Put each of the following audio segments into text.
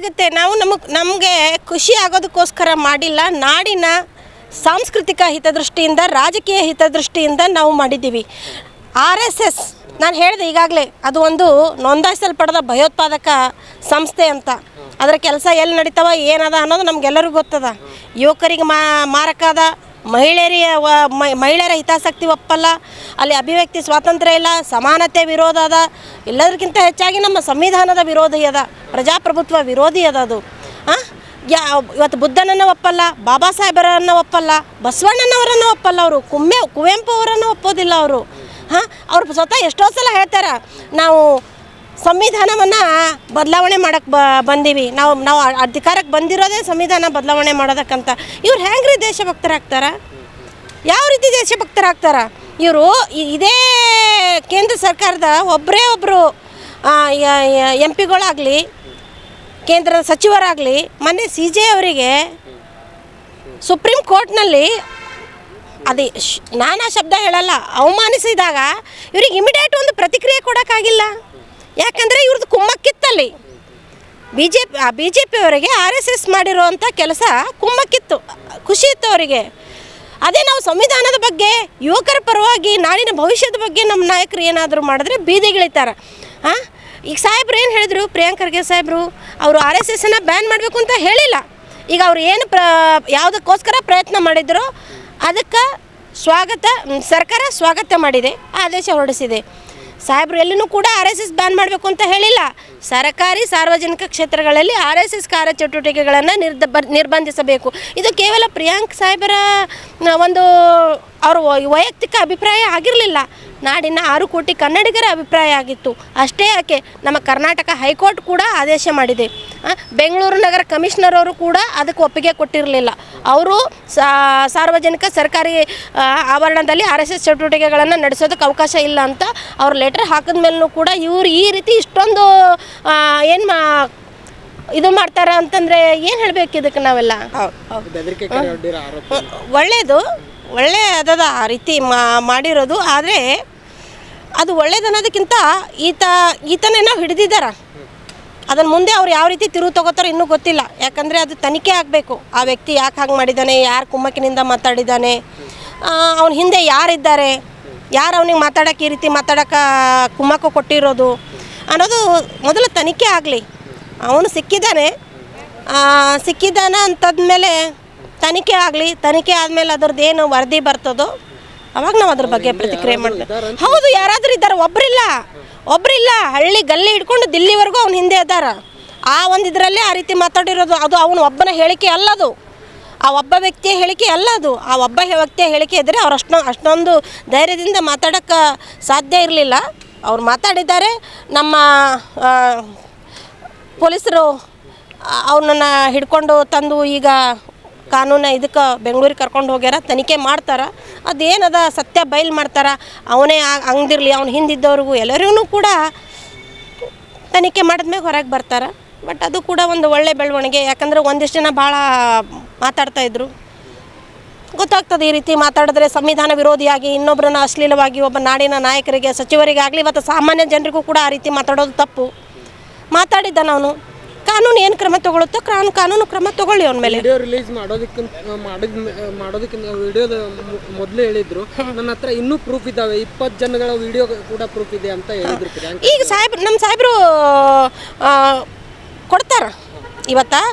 ಆಗುತ್ತೆ. ನಾವು ನಮಗೆ ಖುಷಿ ಆಗೋದಕ್ಕೋಸ್ಕರ ಮಾಡಿಲ್ಲ. ನಾಡಿನ ಸಾಂಸ್ಕೃತಿಕ ಹಿತದೃಷ್ಟಿಯಿಂದ, ರಾಜಕೀಯ ಹಿತದೃಷ್ಟಿಯಿಂದ ನಾವು ಮಾಡಿದ್ದೀವಿ. RSS ನಾನು ಹೇಳಿದೆ ಈಗಾಗಲೇ, ಅದು ಒಂದು ನೋಂದಾಯಿಸಲ್ಪಡದ ಭಯೋತ್ಪಾದಕ ಸಂಸ್ಥೆ ಅಂತ. ಅದರ ಕೆಲಸ ಎಲ್ಲಿ ನಡೀತಾವ ಏನದ ಅನ್ನೋದು ನಮಗೆಲ್ಲರಿಗೂ ಗೊತ್ತದ. ಯುವಕರಿಗೆ ಮಾರಕಾದ, ಮಹಿಳೆಯರ ಹಿತಾಸಕ್ತಿ ಒಪ್ಪಲ್ಲ, ಅಲ್ಲಿ ಅಭಿವ್ಯಕ್ತಿ ಸ್ವಾತಂತ್ರ್ಯ ಇಲ್ಲ, ಸಮಾನತೆ ವಿರೋಧ ಅದ, ಎಲ್ಲದಕ್ಕಿಂತ ಹೆಚ್ಚಾಗಿ ನಮ್ಮ ಸಂವಿಧಾನದ ವಿರೋಧಿ ಅದ, ಪ್ರಜಾಪ್ರಭುತ್ವ ವಿರೋಧಿ ಅದ ಅದು. ಇವತ್ತು ಬುದ್ಧನನ್ನು ಒಪ್ಪಲ್ಲ, ಬಾಬಾ ಸಾಹೇಬರನ್ನು ಒಪ್ಪಲ್ಲ, ಬಸವಣ್ಣನವರನ್ನು ಒಪ್ಪಲ್ಲ, ಅವರು ಕುವೆಂಪು ಅವರನ್ನು ಒಪ್ಪೋದಿಲ್ಲ ಅವರು. ಅವ್ರು ಸ್ವತಃ ಎಷ್ಟೋ ಸಲ ಹೇಳ್ತಾರೆ, ನಾವು ಸಂವಿಧಾನವನ್ನು ಬದಲಾವಣೆ ಮಾಡೋಕ್ಕೆ ಬಂದೀವಿ, ನಾವು ಅಧಿಕಾರಕ್ಕೆ ಬಂದಿರೋದೇ ಸಂವಿಧಾನ ಬದಲಾವಣೆ ಮಾಡೋದಕ್ಕಂತ. ಇವ್ರು ಹೆಂಗ್ರಿ ದೇಶಭಕ್ತರಾಗ್ತಾರ? ಯಾವ ರೀತಿ ದೇಶಭಕ್ತರಾಗ್ತಾರ ಇವರು? ಇದೇ ಕೇಂದ್ರ ಸರ್ಕಾರದ ಒಬ್ಬರು MP ಗಳಾಗಲಿ, ಕೇಂದ್ರದ ಸಚಿವರಾಗಲಿ, ಮೊನ್ನೆ CJ ಅವರಿಗೆ ಸುಪ್ರೀಂ ಕೋರ್ಟ್ನಲ್ಲಿ ಅದೇ ನಾನಾ ಶಬ್ದ ಹೇಳಲ್ಲ, ಅವಮಾನಿಸಿದಾಗ ಇವ್ರಿಗೆ ಇಮಿಡಿಯೇಟ್ ಒಂದು ಪ್ರತಿಕ್ರಿಯೆ ಕೊಡೋಕ್ಕಾಗಿಲ್ಲ. ಯಾಕಂದರೆ ಇವ್ರದ್ದು ಕುಮ್ಮಕ್ಕಿತ್ತಲ್ಲಿ. BJP ಅವರಿಗೆ RSS ಮಾಡಿರೋವಂಥ ಕೆಲಸ ಕುಮ್ಮಕ್ಕಿತ್ತು, ಖುಷಿ ಇತ್ತು ಅವರಿಗೆ. ಅದೇ ನಾವು ಸಂವಿಧಾನದ ಬಗ್ಗೆ, ಯುವಕರ ಪರವಾಗಿ, ನಾಡಿನ ಭವಿಷ್ಯದ ಬಗ್ಗೆ ನಮ್ಮ ನಾಯಕರು ಏನಾದರೂ ಮಾಡಿದ್ರೆ ಬೀದಿಗಿಳಿತಾರೆ. ಈಗ ಸಾಹೇಬ್ರು ಏನು ಹೇಳಿದ್ರು, ಪ್ರಿಯಾಂಕ್ ಖರ್ಗೆ ಸಾಹೇಬರು, ಅವರು RSSನ ಬ್ಯಾನ್ ಮಾಡಬೇಕು ಅಂತ ಹೇಳಿಲ್ಲ. ಈಗ ಅವ್ರು ಏನು ಯಾವುದಕ್ಕೋಸ್ಕರ ಪ್ರಯತ್ನ ಮಾಡಿದ್ರು ಅದಕ್ಕೆ ಸರ್ಕಾರ ಸ್ವಾಗತ ಮಾಡಿದೆ, ಆದೇಶ ಹೊರಡಿಸಿದೆ. ಸಾಹೇಬರು ಎಲ್ಲಿನೂ ಕೂಡ RSS ಬ್ಯಾನ್ ಮಾಡಬೇಕು ಅಂತ ಹೇಳಿಲ್ಲ. ಸರ್ಕಾರಿ ಸಾರ್ವಜನಿಕ ಕ್ಷೇತ್ರಗಳಲ್ಲಿ RSS ಕಾರ್ಯಚಟುವಟಿಕೆಗಳನ್ನು ನಿರ್ಬಂಧಿಸಬೇಕು. ಇದು ಕೇವಲ ಪ್ರಿಯಾಂಕ್ ಸಾಹೇಬರ ಒಂದು ಅವ್ರ ವೈಯಕ್ತಿಕ ಅಭಿಪ್ರಾಯ ಆಗಿರಲಿಲ್ಲ, ನಾಡಿನ 6 ಕೋಟಿ ಕನ್ನಡಿಗರ ಅಭಿಪ್ರಾಯ ಆಗಿತ್ತು. ಅಷ್ಟೇ ಯಾಕೆ, ನಮ್ಮ ಕರ್ನಾಟಕ ಹೈಕೋರ್ಟ್ ಕೂಡ ಆದೇಶ ಮಾಡಿದೆ. ಬೆಂಗಳೂರು ನಗರ ಕಮಿಷನರ್ ಅವರು ಕೂಡ ಅದಕ್ಕೆ ಒಪ್ಪಿಗೆ ಕೊಟ್ಟಿರಲಿಲ್ಲ. ಅವರು ಸಾರ್ವಜನಿಕ ಸರ್ಕಾರಿ ಆವರಣದಲ್ಲಿ RSS ಚಟುವಟಿಕೆಗಳನ್ನು ನಡೆಸೋದಕ್ಕೆ ಅವಕಾಶ ಇಲ್ಲ ಅಂತ ಅವ್ರು ಲೆಟರ್ ಹಾಕಿದ ಮೇಲೂ ಕೂಡ ಇವರು ಈ ರೀತಿ ಇಷ್ಟೊಂದು ಇದು ಮಾಡ್ತಾರೆ ಅಂತಂದರೆ ಏನು ಹೇಳಬೇಕು ಇದಕ್ಕೆ ನಾವೆಲ್ಲ? ಒಳ್ಳೆಯದದ ಆ ರೀತಿ ಮಾಡಿರೋದು. ಆದರೆ ಅದು ಒಳ್ಳೇದನ್ನೋದಕ್ಕಿಂತ ಈತನೇ ನಾವು ಹಿಡಿದಿದ್ದಾರೆ. ಅದನ್ನು ಮುಂದೆ ಅವ್ರು ಯಾವ ರೀತಿ ತಿರುವು ತಗೋತಾರೋ ಇನ್ನೂ ಗೊತ್ತಿಲ್ಲ. ಯಾಕಂದರೆ ಅದು ತನಿಖೆ ಆಗಬೇಕು. ಆ ವ್ಯಕ್ತಿ ಯಾಕೆ ಹಾಗೆ ಮಾಡಿದ್ದಾನೆ, ಯಾರು ಕುಮ್ಮಕ್ಕಿನಿಂದ ಮಾತಾಡಿದ್ದಾನೆ, ಅವನ ಹಿಂದೆ ಯಾರಿದ್ದಾರೆ, ಯಾರು ಅವನಿಗೆ ಮಾತಾಡೋಕ್ಕೆ ಈ ರೀತಿ ಮಾತಾಡೋಕ್ಕೆ ಕುಮ್ಮಕ್ಕು ಕೊಟ್ಟಿರೋದು ಅನ್ನೋದು ಮೊದಲು ತನಿಖೆ ಆಗಲಿ. ಅವನು ಸಿಕ್ಕಿದ್ದಾನೆ ಅಂತಂದಮೇಲೆ ತನಿಖೆ ಆಗಲಿ. ತನಿಖೆ ಆದಮೇಲೆ ಅದ್ರದ್ದು ಏನು ವರದಿ ಬರ್ತದೋ ಅವಾಗ ನಾವು ಅದ್ರ ಬಗ್ಗೆ ಪ್ರತಿಕ್ರಿಯೆ ಮಾಡ್ತೇವೆ. ಹೌದು, ಯಾರಾದರೂ ಇದ್ದಾರೆ, ಒಬ್ಬರಿಲ್ಲ. ಹಳ್ಳಿ ಗಲ್ಲಿ ಹಿಡ್ಕೊಂಡು ದಿಲ್ಲಿವರೆಗೂ ಅವ್ನ ಹಿಂದೆ ಇದ್ದಾರೆ. ಆ ಒಂದು ಇದರಲ್ಲೇ ಆ ರೀತಿ ಮಾತಾಡಿರೋದು. ಅದು ಅವನು ಒಬ್ಬನ ಹೇಳಿಕೆ ಅಲ್ಲದು, ಆ ಒಬ್ಬ ವ್ಯಕ್ತಿಯ ಹೇಳಿಕೆ ಅಲ್ಲ ಅದು. ಆ ಒಬ್ಬ ವ್ಯಕ್ತಿಯ ಹೇಳಿಕೆ ಇದ್ದರೆ ಅವ್ರು ಅಷ್ಟೊಂದು ಧೈರ್ಯದಿಂದ ಮಾತಾಡೋಕ್ಕೆ ಸಾಧ್ಯ ಇರಲಿಲ್ಲ. ಅವ್ರು ಮಾತಾಡಿದ್ದಾರೆ. ನಮ್ಮ ಪೊಲೀಸರು ಅವನನ್ನು ಹಿಡ್ಕೊಂಡು ತಂದು ಈಗ ಕಾನೂನು ಇದಕ್ಕೆ ಬೆಂಗಳೂರಿಗೆ ಕರ್ಕೊಂಡು ಹೋಗ್ಯಾರ, ತನಿಖೆ ಮಾಡ್ತಾರೆ. ಅದೇನದ ಸತ್ಯ ಬಯಲು ಮಾಡ್ತಾರೆ. ಅವನೇ ಹಂಗಿರಲಿ, ಅವ್ನು ಹಿಂದಿದ್ದವ್ರಿಗೂ ಎಲ್ಲರಿಗೂ ಕೂಡ ತನಿಖೆ ಮಾಡಿದ್ಮೇಲೆ ಹೊರಗೆ ಬರ್ತಾರೆ. ಬಟ್ ಅದು ಕೂಡ ಒಂದು ಒಳ್ಳೆ ಬೆಳವಣಿಗೆ. ಯಾಕಂದರೆ ಒಂದಿಷ್ಟು ಜನ ಭಾಳ ಮಾತಾಡ್ತಾಯಿದ್ರು. ಗೊತ್ತಾಗ್ತದೆ ಈ ರೀತಿ ಮಾತಾಡಿದ್ರೆ ಸಂವಿಧಾನ ವಿರೋಧಿಯಾಗಿ, ಇನ್ನೊಬ್ಬರನ್ನ ಅಶ್ಲೀಲವಾಗಿ, ಒಬ್ಬ ನಾಡಿನ ನಾಯಕರಿಗೆ, ಸಚಿವರಿಗಾಗಲಿ, ಇವತ್ತು ಸಾಮಾನ್ಯ ಜನರಿಗೂ ಕೂಡ ಆ ರೀತಿ ಮಾತಾಡೋದು ತಪ್ಪು. ಮಾತಾಡಿದ್ದ ನಾನು, ಕಾನೂನು ಏನು ಕ್ರಮ ತಗೊಳುತ್ತೋ ಕಾನೂನು ಕ್ರಮ ತಗೊಳ್ಳಿ ಅವನ ಮೇಲೆ. ವಿಡಿಯೋ ರಿಲೀಸ್ ಮಾಡೋದಕ್ಕಿಂತ ವಿಡಿಯೋದ ಮೊದಲು ಹೇಳಿದ್ರು, ನನ್ನ ಹತ್ರ ಇನ್ನೂ ಪ್ರೂಫ್ ಇದ್ದಾವೆ, 20 ಜನಗಳ ವಿಡಿಯೋ ಕೂಡ ಪ್ರೂಫ್ ಇದೆ ಅಂತ ಹೇಳಿದ್ರು. ಈಗ ನಮ್ಮ ಸಾಹೇಬರು ಕೊಡ್ತಾರ.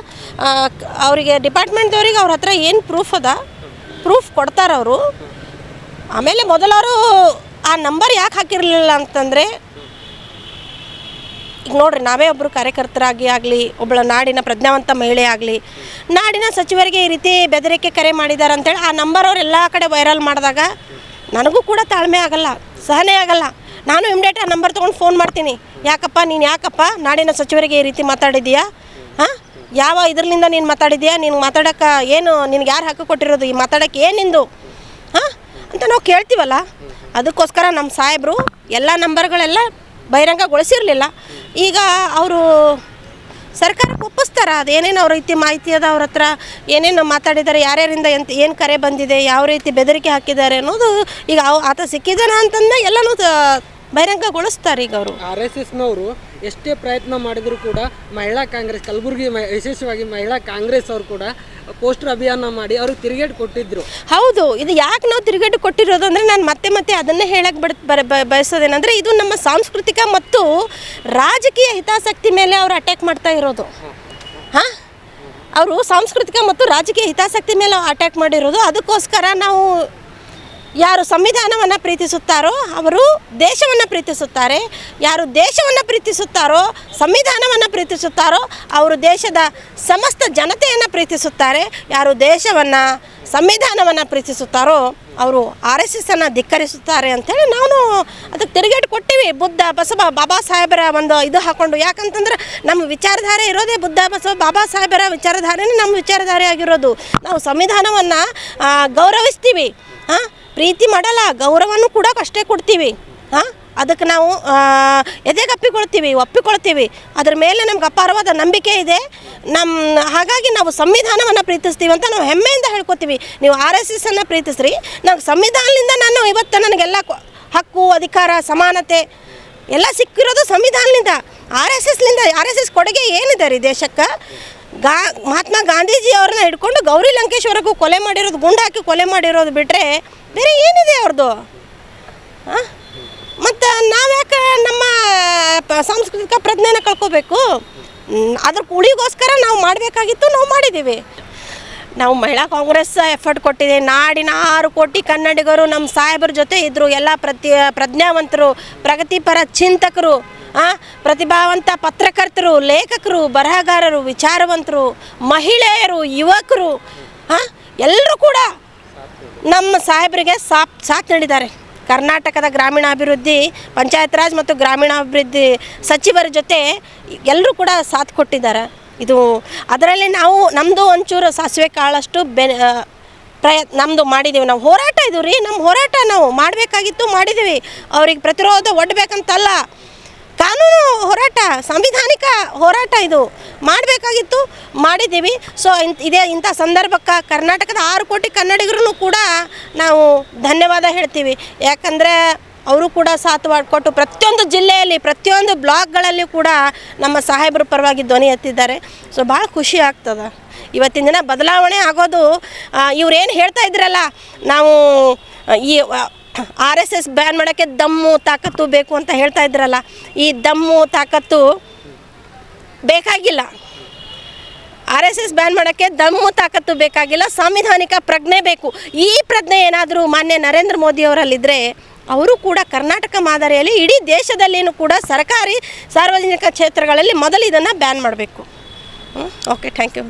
ಅವರಿಗೆ ಡಿಪಾರ್ಟ್ಮೆಂಟ್ದವ್ರಿಗೆ ಅವ್ರ ಹತ್ರ ಏನು ಪ್ರೂಫ್ ಕೊಡ್ತಾರೆ ಅವರು. ಆಮೇಲೆ ಮೊದಲವರು ಆ ನಂಬರ್ ಯಾಕೆ ಹಾಕಿರಲಿಲ್ಲ ಅಂತಂದರೆ, ಈಗ ನೋಡ್ರಿ, ನಾವೇ ಒಬ್ಬರು ಕಾರ್ಯಕರ್ತರಾಗಿ ಆಗಲಿ, ಒಬ್ಬಳ ನಾಡಿನ ಪ್ರಜ್ಞಾವಂತ ಮಹಿಳೆ ಆಗಲಿ, ನಾಡಿನ ಸಚಿವರಿಗೆ ಈ ರೀತಿ ಬೆದರಿಕೆ ಕರೆ ಮಾಡಿದ್ದಾರೆ ಅಂತೇಳಿ ಆ ನಂಬರ್ ಅವ್ರು ಎಲ್ಲ ಕಡೆ ವೈರಲ್ ಮಾಡಿದಾಗ ನನಗೂ ಕೂಡ ತಾಳ್ಮೆ ಆಗಲ್ಲ, ಸಹನೆ ಆಗಲ್ಲ. ನಾನು ಇಮ್ಡಿಯೇಟ್ ಆ ನಂಬರ್ ತೊಗೊಂಡು ಫೋನ್ ಮಾಡ್ತೀನಿ. ನೀನು ಯಾಕಪ್ಪ ನಾಡಿನ ಸಚಿವರಿಗೆ ಈ ರೀತಿ ಮಾತಾಡಿದೀಯಾ? ಯಾವ ಇದರಿಂದ ನೀನು ಮಾತಾಡಿದೀಯಾ? ನೀನು ಮಾತಾಡೋಕ್ಕೆ ಏನು, ನಿನ್ಗೆ ಯಾರು ಹಾಕಿ ಕೊಟ್ಟಿರೋದು, ಈ ಮಾತಾಡೋಕ್ಕೆ ಏನು ನಿಂದು ಅಂತ ನಾವು ಕೇಳ್ತೀವಲ್ಲ. ಅದಕ್ಕೋಸ್ಕರ ನಮ್ಮ ಸಾಹೇಬರು ಎಲ್ಲ ನಂಬರ್ಗಳೆಲ್ಲ ಬಹಿರಂಗಗೊಳಿಸಿರಲಿಲ್ಲ. ಈಗ ಅವರು ಸರ್ಕಾರಕ್ಕೆ ಒಪ್ಪಿಸ್ತಾರೆ. ಅದೇನೇನು ಅವ್ರ ರೀತಿ ಮಾಹಿತಿ ಅದ, ಅವ್ರ ಹತ್ರ ಏನೇನು ಮಾತಾಡಿದ್ದಾರೆ, ಯಾರ್ಯಾರಿಂದ ಏನು ಕರೆ ಬಂದಿದೆ, ಯಾವ ರೀತಿ ಬೆದರಿಕೆ ಹಾಕಿದ್ದಾರೆ ಅನ್ನೋದು ಈಗ ಆತ ಸಿಕ್ಕಿದ್ದಾನ ಅಂತಂದ ಎಲ್ಲನೂ ಬಹಿರಂಗಗೊಳಿಸ್ತಾರೆ. ಈಗ ಅವರು RSSನವರು ಎಷ್ಟೇ ಪ್ರಯತ್ನ ಮಾಡಿದರೂ ಕೂಡ ಮಹಿಳಾ ಕಾಂಗ್ರೆಸ್ ಕಲಬುರಗಿ ವಿಶೇಷವಾಗಿ ಮಹಿಳಾ ಕಾಂಗ್ರೆಸ್ ಅವರು ಕೂಡ ಪೋಸ್ಟರ್ ಅಭಿಯಾನ ಮಾಡಿ ಅವ್ರಿಗೆ ತಿರುಗೇಟು ಕೊಟ್ಟಿದ್ರು. ಹೌದು, ಇದು ಯಾಕೆ ನಾವು ತಿರುಗೇಟು ಕೊಟ್ಟಿರೋದು ಅಂದರೆ ನಾನು ಮತ್ತೆ ಅದನ್ನೇ ಹೇಳಕ್ಕೆ ಬಯಸೋದೇನೆಂದರೆ ಇದು ನಮ್ಮ ಸಾಂಸ್ಕೃತಿಕ ಮತ್ತು ರಾಜಕೀಯ ಹಿತಾಸಕ್ತಿ ಮೇಲೆ ಅವರು ಅಟ್ಯಾಕ್ ಮಾಡ್ತಾ ಇರೋದು. ಹಾಂ, ಅವರು ಸಾಂಸ್ಕೃತಿಕ ಮತ್ತು ರಾಜಕೀಯ ಹಿತಾಸಕ್ತಿ ಮೇಲೆ ಅಟ್ಯಾಕ್ ಮಾಡಿರೋದು. ಅದಕ್ಕೋಸ್ಕರ ನಾವು ಯಾರು ಸಂವಿಧಾನವನ್ನು ಪ್ರೀತಿಸುತ್ತಾರೋ ಅವರು ದೇಶವನ್ನು ಪ್ರೀತಿಸುತ್ತಾರೆ, ಯಾರು ದೇಶವನ್ನು ಪ್ರೀತಿಸುತ್ತಾರೋ ಸಂವಿಧಾನವನ್ನು ಪ್ರೀತಿಸುತ್ತಾರೋ ಅವರು ದೇಶದ ಸಮಸ್ತ ಜನತೆಯನ್ನು ಪ್ರೀತಿಸುತ್ತಾರೆ, ಯಾರು ದೇಶವನ್ನು ಸಂವಿಧಾನವನ್ನು ಪ್ರೀತಿಸುತ್ತಾರೋ ಅವರು RSSನ್ನು ಧಿಕ್ಕರಿಸುತ್ತಾರೆ ಅಂಥೇಳಿ ನಾವು ಅದಕ್ಕೆ ತಿರುಗೇಟು ಕೊಟ್ಟಿವಿ. ಬುದ್ಧ ಬಸವ ಬಾಬಾ ಸಾಹೇಬರ ಒಂದು ಇದು ಹಾಕ್ಕೊಂಡು, ಯಾಕಂತಂದ್ರೆ ನಮ್ಮ ವಿಚಾರಧಾರೆ ಇರೋದೇ ಬುದ್ಧ ಬಸವ ಬಾಬಾ ಸಾಹೇಬರ ವಿಚಾರಧಾರೆನೇ ನಮ್ಮ ವಿಚಾರಧಾರೆ ಆಗಿರೋದು. ನಾವು ಸಂವಿಧಾನವನ್ನು ಗೌರವಿಸ್ತೀವಿ, ಪ್ರೀತಿ ಮಾಡಲ್ಲ, ಗೌರವನೂ ಕೂಡ ಅಷ್ಟೇ ಕೊಡ್ತೀವಿ. ಅದಕ್ಕೆ ನಾವು ಒಪ್ಪಿಕೊಳ್ತೀವಿ. ಅದ್ರ ಮೇಲೆ ನಮ್ಗೆ ಅಪಾರವಾದ ನಂಬಿಕೆ ಇದೆ. ಹಾಗಾಗಿ ನಾವು ಸಂವಿಧಾನವನ್ನು ಪ್ರೀತಿಸ್ತೀವಿ ಅಂತ ನಾವು ಹೆಮ್ಮೆಯಿಂದ ಹೇಳ್ಕೊತೀವಿ. ನೀವು RSSನ್ನು ಪ್ರೀತಿಸ್ರಿ, ನಂಗೆ ಸಂವಿಧಾನದಿಂದ ನಾನು ಇವತ್ತು ನನಗೆಲ್ಲ ಹಕ್ಕು ಅಧಿಕಾರ ಸಮಾನತೆ ಎಲ್ಲ ಸಿಕ್ಕಿರೋದು ಸಂವಿಧಾನದಿಂದ. RSS ಕೊಡುಗೆ ಏನಿದೆ ರೀ ದೇಶಕ್ಕೆ? ಮಹಾತ್ಮ ಗಾಂಧೀಜಿ ಅವ್ರನ್ನ ಹಿಡ್ಕೊಂಡು ಗೌರಿ ಲಂಕೇಶ್ವರಗೂ ಕೊಲೆ ಮಾಡಿರೋದು, ಗುಂಡು ಹಾಕಿ ಕೊಲೆ ಮಾಡಿರೋದು ಬಿಟ್ಟರೆ ಬೇರೆ ಏನಿದೆ ಅವ್ರದ್ದು? ಮತ್ತು ನಾವ್ಯಾಕೆ ನಮ್ಮ ಸಾಂಸ್ಕೃತಿಕ ಪ್ರಜ್ಞೆನ ಕಳ್ಕೋಬೇಕು? ಅದ್ರ ಉಳಿಗೋಸ್ಕರ ನಾವು ಮಾಡಬೇಕಾಗಿತ್ತು, ನಾವು ಮಾಡಿದ್ದೀವಿ. ನಾವು ಮಹಿಳಾ ಕಾಂಗ್ರೆಸ್ ಎಫರ್ಟ್ ಕೊಟ್ಟಿದೆ. ನಾಡಿನ 6 ಕೋಟಿ ಕನ್ನಡಿಗರು ನಮ್ಮ ಸಾಹೇಬರ ಜೊತೆ ಇದ್ದರು. ಎಲ್ಲ ಪ್ರಜ್ಞಾವಂತರು, ಪ್ರಗತಿಪರ ಚಿಂತಕರು, ಪ್ರತಿಭಾವಂತ ಪತ್ರಕರ್ತರು, ಲೇಖಕರು, ಬರಹಗಾರರು, ವಿಚಾರವಂತರು, ಮಹಿಳೆಯರು, ಯುವಕರು ಎಲ್ಲರೂ ಕೂಡ ನಮ್ಮ ಸಾಹೇಬರಿಗೆ ಸಾಥ್ ನೀಡಿದ್ದಾರೆ. ಕರ್ನಾಟಕದ ಗ್ರಾಮೀಣಾಭಿವೃದ್ಧಿ ಪಂಚಾಯತ್ ರಾಜ್ ಮತ್ತು ಗ್ರಾಮೀಣಾಭಿವೃದ್ಧಿ ಸಚಿವರ ಜೊತೆ ಎಲ್ಲರೂ ಕೂಡ ಸಾಥ್ ಕೊಟ್ಟಿದ್ದಾರೆ. ಇದು ಅದರಲ್ಲಿ ನಾವು ನಮ್ಮದು ಒಂಚೂರು ಸಾಸಿವೆ ಕಾಳಷ್ಟು ನಮ್ಮದು ಮಾಡಿದ್ದೀವಿ. ನಾವು ಹೋರಾಟ ಇದು ರೀ, ನಮ್ಮ ಹೋರಾಟ ನಾವು ಮಾಡಬೇಕಾಗಿತ್ತು, ಮಾಡಿದ್ದೀವಿ. ಅವ್ರಿಗೆ ಪ್ರತಿರೋಧ ಒಡ್ಬೇಕಂತಲ್ಲ, ಕಾನೂನು ಹೋರಾಟ, ಸಾಂವಿಧಾನಿಕ ಹೋರಾಟ ಇದು ಮಾಡಬೇಕಾಗಿತ್ತು, ಮಾಡಿದ್ದೀವಿ. ಸೊ ಇಂಥ ಸಂದರ್ಭಕ್ಕೆ ಕರ್ನಾಟಕದ 6 ಕೋಟಿ ಕನ್ನಡಿಗರೂ ಕೂಡ ನಾವು ಧನ್ಯವಾದ ಹೇಳ್ತೀವಿ. ಯಾಕಂದರೆ ಅವರು ಕೂಡ ಸಾಥ್ ಮಾಡಿಕೊಟ್ಟು ಪ್ರತಿಯೊಂದು ಜಿಲ್ಲೆಯಲ್ಲಿ ಪ್ರತಿಯೊಂದು ಬ್ಲಾಕ್ಗಳಲ್ಲಿ ಕೂಡ ನಮ್ಮ ಸಾಹೇಬರ ಪರವಾಗಿ ಧ್ವನಿ ಎತ್ತಿದ್ದಾರೆ. ಸೊ ಭಾಳ ಖುಷಿ ಆಗ್ತದೆ. ಇವತ್ತಿನ ದಿನ ಬದಲಾವಣೆ ಆಗೋದು, ಇವ್ರೇನು ಹೇಳ್ತಾ ಇದ್ರಲ್ಲ, ನಾವು ಈ RSS ಬ್ಯಾನ್ ಮಾಡೋಕ್ಕೆ ದಮ್ಮು ತಾಕತ್ತು ಬೇಕು ಅಂತ ಹೇಳ್ತಾ ಇದ್ರಲ್ಲ, ಈ ದಮ್ಮು ತಾಕತ್ತು ಬೇಕಾಗಿಲ್ಲ. RSS ಬ್ಯಾನ್ ಮಾಡೋಕ್ಕೆ ದಮ್ಮು ತಾಕತ್ತು ಬೇಕಾಗಿಲ್ಲ, ಸಾಂವಿಧಾನಿಕ ಪ್ರಜ್ಞೆ ಬೇಕು. ಈ ಪ್ರಜ್ಞೆ ಏನಾದರೂ ಮಾನ್ಯ ನರೇಂದ್ರ ಮೋದಿ ಅವರಲ್ಲಿದ್ದರೆ ಅವರು ಕೂಡ ಕರ್ನಾಟಕ ಮಾದರಿಯಲ್ಲಿ ಇಡೀ ದೇಶದಲ್ಲಿಯೂ ಕೂಡ ಸರ್ಕಾರಿ ಸಾರ್ವಜನಿಕ ಕ್ಷೇತ್ರಗಳಲ್ಲಿ ಮೊದಲು ಇದನ್ನು ಬ್ಯಾನ್ ಮಾಡಬೇಕು. Okay, thank you.